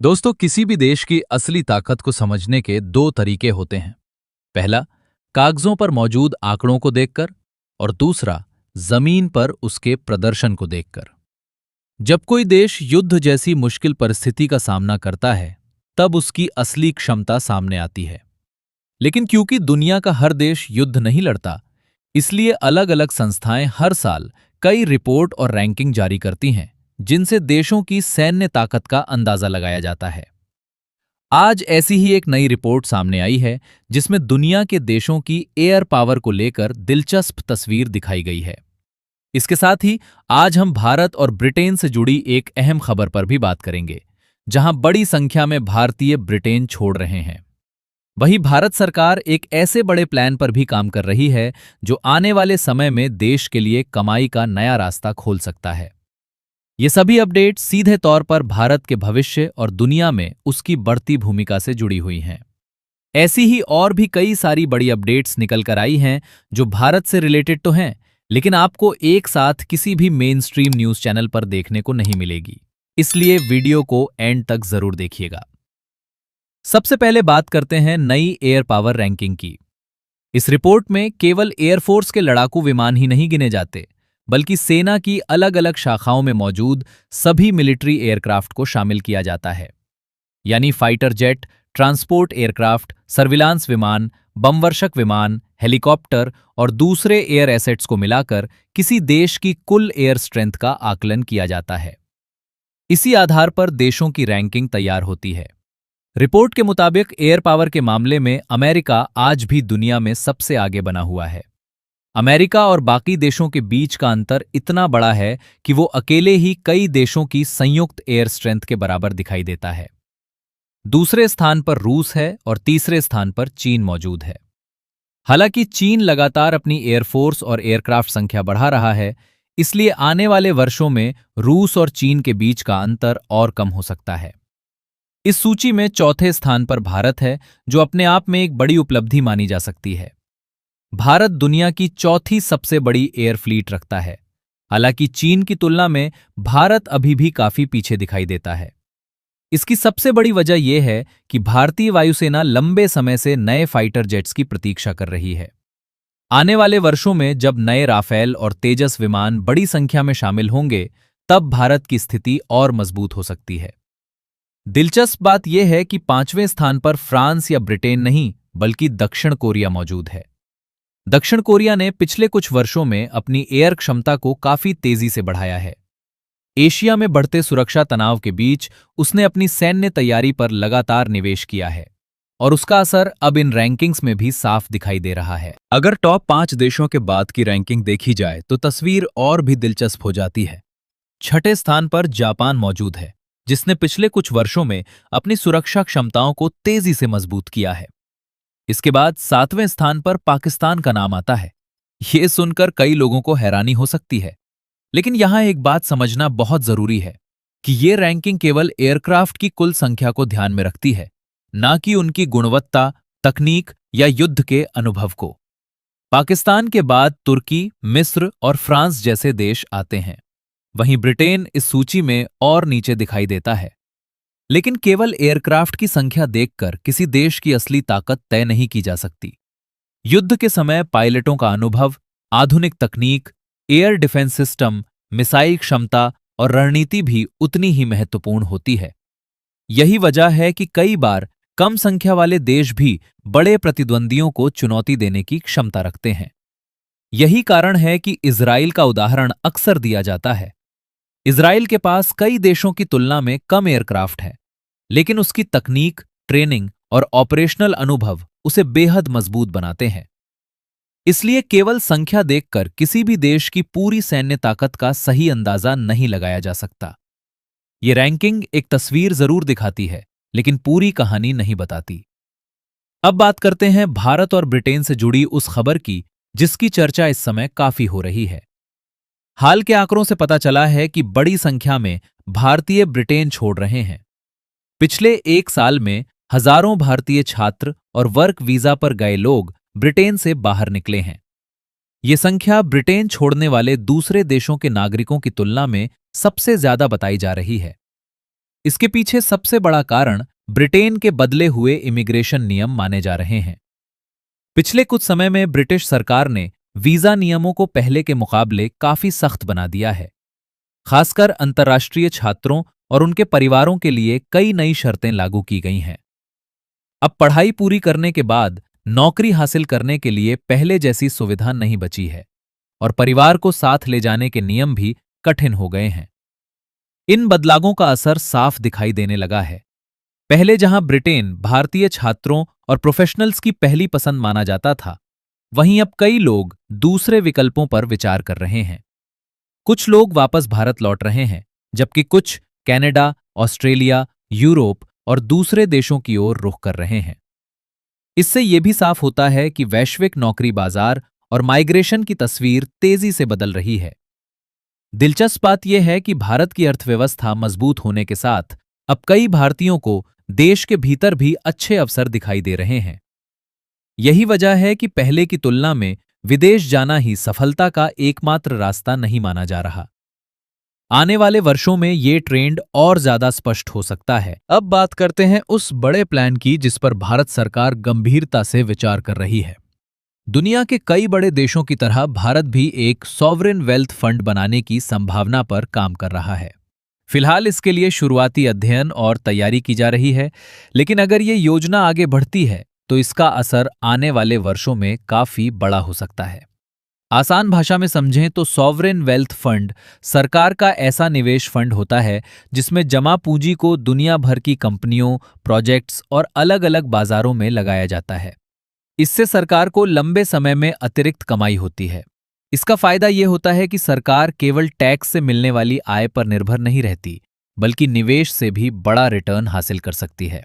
दोस्तों, किसी भी देश की असली ताकत को समझने के दो तरीके होते हैं। पहला, कागजों पर मौजूद आंकड़ों को देखकर, और दूसरा, जमीन पर उसके प्रदर्शन को देखकर। जब कोई देश युद्ध जैसी मुश्किल परिस्थिति का सामना करता है, तब उसकी असली क्षमता सामने आती है। लेकिन क्योंकि दुनिया का हर देश युद्ध नहीं लड़ता, इसलिए अलग अलग संस्थाएं हर साल कई रिपोर्ट और रैंकिंग जारी करती हैं, जिनसे देशों की सैन्य ताकत का अंदाजा लगाया जाता है। आज ऐसी ही एक नई रिपोर्ट सामने आई है, जिसमें दुनिया के देशों की एयर पावर को लेकर दिलचस्प तस्वीर दिखाई गई है। इसके साथ ही आज हम भारत और ब्रिटेन से जुड़ी एक अहम खबर पर भी बात करेंगे, जहां बड़ी संख्या में भारतीय ब्रिटेन छोड़ रहे हैं। वहीं भारत सरकार एक ऐसे बड़े प्लान पर भी काम कर रही है, जो आने वाले समय में देश के लिए कमाई का नया रास्ता खोल सकता है। ये सभी अपडेट सीधे तौर पर भारत के भविष्य और दुनिया में उसकी बढ़ती भूमिका से जुड़ी हुई हैं। ऐसी ही और भी कई सारी बड़ी अपडेट्स निकल कर आई हैं, जो भारत से रिलेटेड तो हैं, लेकिन आपको एक साथ किसी भी मेन स्ट्रीम न्यूज चैनल पर देखने को नहीं मिलेगी। इसलिए वीडियो को एंड तक जरूर देखिएगा। सबसे पहले बात करते हैं नई एयर पावर रैंकिंग की। इस रिपोर्ट में केवल एयरफोर्स के लड़ाकू विमान ही नहीं गिने जाते, बल्कि सेना की अलग अलग शाखाओं में मौजूद सभी मिलिट्री एयरक्राफ्ट को शामिल किया जाता है। यानी fighter jet, transport aircraft, surveillance विमान, बमवर्षक विमान, हेलीकॉप्टर और दूसरे एयर एसेट्स को मिलाकर किसी देश की कुल एयर स्ट्रेंथ का आकलन किया जाता है। इसी आधार पर देशों की रैंकिंग तैयार होती है। रिपोर्ट के मुताबिक एयर पावर के मामले में अमेरिका आज भी दुनिया में सबसे आगे बना हुआ है। अमेरिका और बाकी देशों के बीच का अंतर इतना बड़ा है कि वो अकेले ही कई देशों की संयुक्त एयर स्ट्रेंथ के बराबर दिखाई देता है। दूसरे स्थान पर रूस है और तीसरे स्थान पर चीन मौजूद है। हालांकि चीन लगातार अपनी एयरफोर्स और एयरक्राफ्ट संख्या बढ़ा रहा है, इसलिए आने वाले वर्षों में रूस और चीन के बीच का अंतर और कम हो सकता है। इस सूची में चौथे स्थान पर भारत है, जो अपने आप में एक बड़ी उपलब्धि मानी जा सकती है। भारत दुनिया की चौथी सबसे बड़ी एयर फ्लीट रखता है। हालांकि चीन की तुलना में भारत अभी भी काफी पीछे दिखाई देता है। इसकी सबसे बड़ी वजह यह है कि भारतीय वायुसेना लंबे समय से नए फाइटर जेट्स की प्रतीक्षा कर रही है। आने वाले वर्षों में जब नए राफेल और तेजस विमान बड़ी संख्या में शामिल होंगे, तब भारत की स्थिति और मजबूत हो सकती है। दिलचस्प बात यह है कि पांचवें स्थान पर फ्रांस या ब्रिटेन नहीं, बल्कि दक्षिण कोरिया मौजूद है। दक्षिण कोरिया ने पिछले कुछ वर्षों में अपनी एयर क्षमता को काफी तेजी से बढ़ाया है। एशिया में बढ़ते सुरक्षा तनाव के बीच उसने अपनी सैन्य तैयारी पर लगातार निवेश किया है, और उसका असर अब इन रैंकिंग्स में भी साफ दिखाई दे रहा है। अगर टॉप 5 देशों के बाद की रैंकिंग देखी जाए तो तस्वीर और भी दिलचस्प हो जाती है। छठे स्थान पर जापान मौजूद है, जिसने पिछले कुछ वर्षों में अपनी सुरक्षा क्षमताओं को तेजी से मजबूत किया है। इसके बाद 7वें स्थान पर पाकिस्तान का नाम आता है। यह सुनकर कई लोगों को हैरानी हो सकती है, लेकिन यहां एक बात समझना बहुत जरूरी है कि यह रैंकिंग केवल एयरक्राफ्ट की कुल संख्या को ध्यान में रखती है, न कि उनकी गुणवत्ता, तकनीक या युद्ध के अनुभव को। पाकिस्तान के बाद तुर्की, मिस्र और फ्रांस जैसे देश आते हैं। वहीं ब्रिटेन इस सूची में और नीचे दिखाई देता है। लेकिन केवल एयरक्राफ्ट की संख्या देखकर किसी देश की असली ताकत तय नहीं की जा सकती। युद्ध के समय पायलटों का अनुभव, आधुनिक तकनीक, एयर डिफेंस सिस्टम, मिसाइल क्षमता और रणनीति भी उतनी ही महत्वपूर्ण होती है। यही वजह है कि कई बार कम संख्या वाले देश भी बड़े प्रतिद्वंदियों को चुनौती देने की क्षमता रखते हैं। यही कारण है कि इजराइल का उदाहरण अक्सर दिया जाता है। इजराइल के पास कई देशों की तुलना में कम एयरक्राफ्ट है, लेकिन उसकी तकनीक, ट्रेनिंग और ऑपरेशनल अनुभव उसे बेहद मजबूत बनाते हैं। इसलिए केवल संख्या देखकर किसी भी देश की पूरी सैन्य ताकत का सही अंदाजा नहीं लगाया जा सकता। ये रैंकिंग एक तस्वीर जरूर दिखाती है, लेकिन पूरी कहानी नहीं बताती। अब बात करते हैं भारत और ब्रिटेन से जुड़ी उस खबर की, जिसकी चर्चा इस समय काफी हो रही है। हाल के आंकड़ों से पता चला है कि बड़ी संख्या में भारतीय ब्रिटेन छोड़ रहे हैं। पिछले एक साल में हजारों भारतीय छात्र और वर्क वीजा पर गए लोग ब्रिटेन से बाहर निकले हैं। ये संख्या ब्रिटेन छोड़ने वाले दूसरे देशों के नागरिकों की तुलना में सबसे ज्यादा बताई जा रही है। इसके पीछे सबसे बड़ा कारण ब्रिटेन के बदले हुए इमिग्रेशन नियम माने जा रहे हैं। पिछले कुछ समय में ब्रिटिश सरकार ने वीजा नियमों को पहले के मुकाबले काफी सख्त बना दिया है। खासकर अंतर्राष्ट्रीय छात्रों और उनके परिवारों के लिए कई नई शर्तें लागू की गई हैं। अब पढ़ाई पूरी करने के बाद नौकरी हासिल करने के लिए पहले जैसी सुविधा नहीं बची है और परिवार को साथ ले जाने के नियम भी कठिन हो गए हैं। इन बदलावों का असर साफ दिखाई देने लगा है। पहले जहां ब्रिटेन भारतीय छात्रों और प्रोफेशनल्स की पहली पसंद माना जाता था, वहीं अब कई लोग दूसरे विकल्पों पर विचार कर रहे हैं। कुछ लोग वापस भारत लौट रहे हैं, जबकि कुछ कनाडा, ऑस्ट्रेलिया, यूरोप और दूसरे देशों की ओर रुख कर रहे हैं। इससे यह भी साफ होता है कि वैश्विक नौकरी बाजार और माइग्रेशन की तस्वीर तेजी से बदल रही है। दिलचस्प बात यह है कि भारत की अर्थव्यवस्था मजबूत होने के साथ अब कई भारतीयों को देश के भीतर भी अच्छे अवसर दिखाई दे रहे हैं। यही वजह है कि पहले की तुलना में विदेश जाना ही सफलता का एकमात्र रास्ता नहीं माना जा रहा। आने वाले वर्षों में ये ट्रेंड और ज्यादा स्पष्ट हो सकता है। अब बात करते हैं उस बड़े प्लान की जिस पर भारत सरकार गंभीरता से विचार कर रही है। दुनिया के कई बड़े देशों की तरह भारत भी एक सॉवरेन वेल्थ फंड बनाने की संभावना पर काम कर रहा है। फिलहाल इसके लिए शुरुआती अध्ययन और तैयारी की जा रही है, लेकिन अगर ये योजना आगे बढ़ती है तो इसका असर आने वाले वर्षों में काफी बड़ा हो सकता है। आसान भाषा में समझें तो सॉवरेन वेल्थ फंड सरकार का ऐसा निवेश फंड होता है जिसमें जमा पूंजी को दुनिया भर की कंपनियों, प्रोजेक्ट्स और अलग अलग बाजारों में लगाया जाता है। इससे सरकार को लंबे समय में अतिरिक्त कमाई होती है। इसका फायदा यह होता है कि सरकार केवल टैक्स से मिलने वाली आय पर निर्भर नहीं रहती, बल्कि निवेश से भी बड़ा रिटर्न हासिल कर सकती है।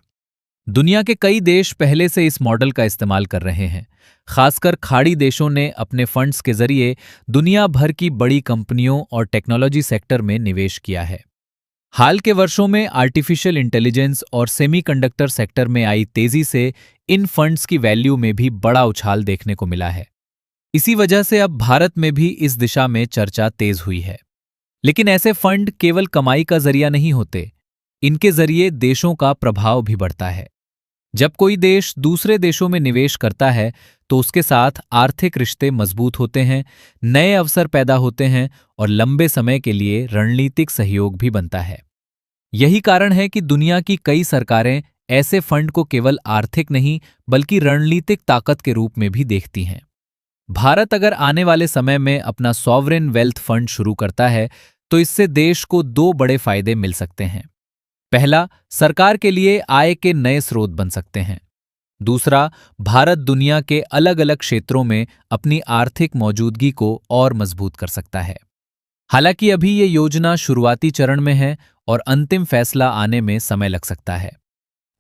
दुनिया के कई देश पहले से इस मॉडल का इस्तेमाल कर रहे हैं। खासकर खाड़ी देशों ने अपने फंड्स के जरिए दुनिया भर की बड़ी कंपनियों और टेक्नोलॉजी सेक्टर में निवेश किया है। हाल के वर्षों में आर्टिफिशियल इंटेलिजेंस और सेमीकंडक्टर सेक्टर में आई तेजी से इन फंड्स की वैल्यू में भी बड़ा उछाल देखने को मिला है। इसी वजह से अब भारत में भी इस दिशा में चर्चा तेज हुई है। लेकिन ऐसे फंड केवल कमाई का जरिया नहीं होते, इनके जरिए देशों का प्रभाव भी बढ़ता है। जब कोई देश दूसरे देशों में निवेश करता है तो उसके साथ आर्थिक रिश्ते मजबूत होते हैं, नए अवसर पैदा होते हैं और लंबे समय के लिए रणनीतिक सहयोग भी बनता है। यही कारण है कि दुनिया की कई सरकारें ऐसे फंड को केवल आर्थिक नहीं बल्कि रणनीतिक ताकत के रूप में भी देखती हैं। भारत अगर आने वाले समय में अपना सॉवरेन वेल्थ फंड शुरू करता है तो इससे देश को दो बड़े फायदे मिल सकते हैं। पहला, सरकार के लिए आय के नए स्रोत बन सकते हैं। दूसरा, भारत दुनिया के अलग अलग क्षेत्रों में अपनी आर्थिक मौजूदगी को और मजबूत कर सकता है। हालांकि अभी ये योजना शुरुआती चरण में है और अंतिम फैसला आने में समय लग सकता है।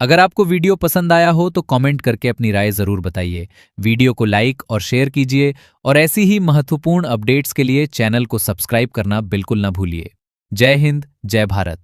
अगर आपको वीडियो पसंद आया हो तो कमेंट करके अपनी राय जरूर बताइए। वीडियो को लाइक और शेयर कीजिए और ऐसी ही महत्वपूर्ण अपडेट्स के लिए चैनल को सब्सक्राइब करना बिल्कुल न भूलिए। जय हिंद, जय भारत।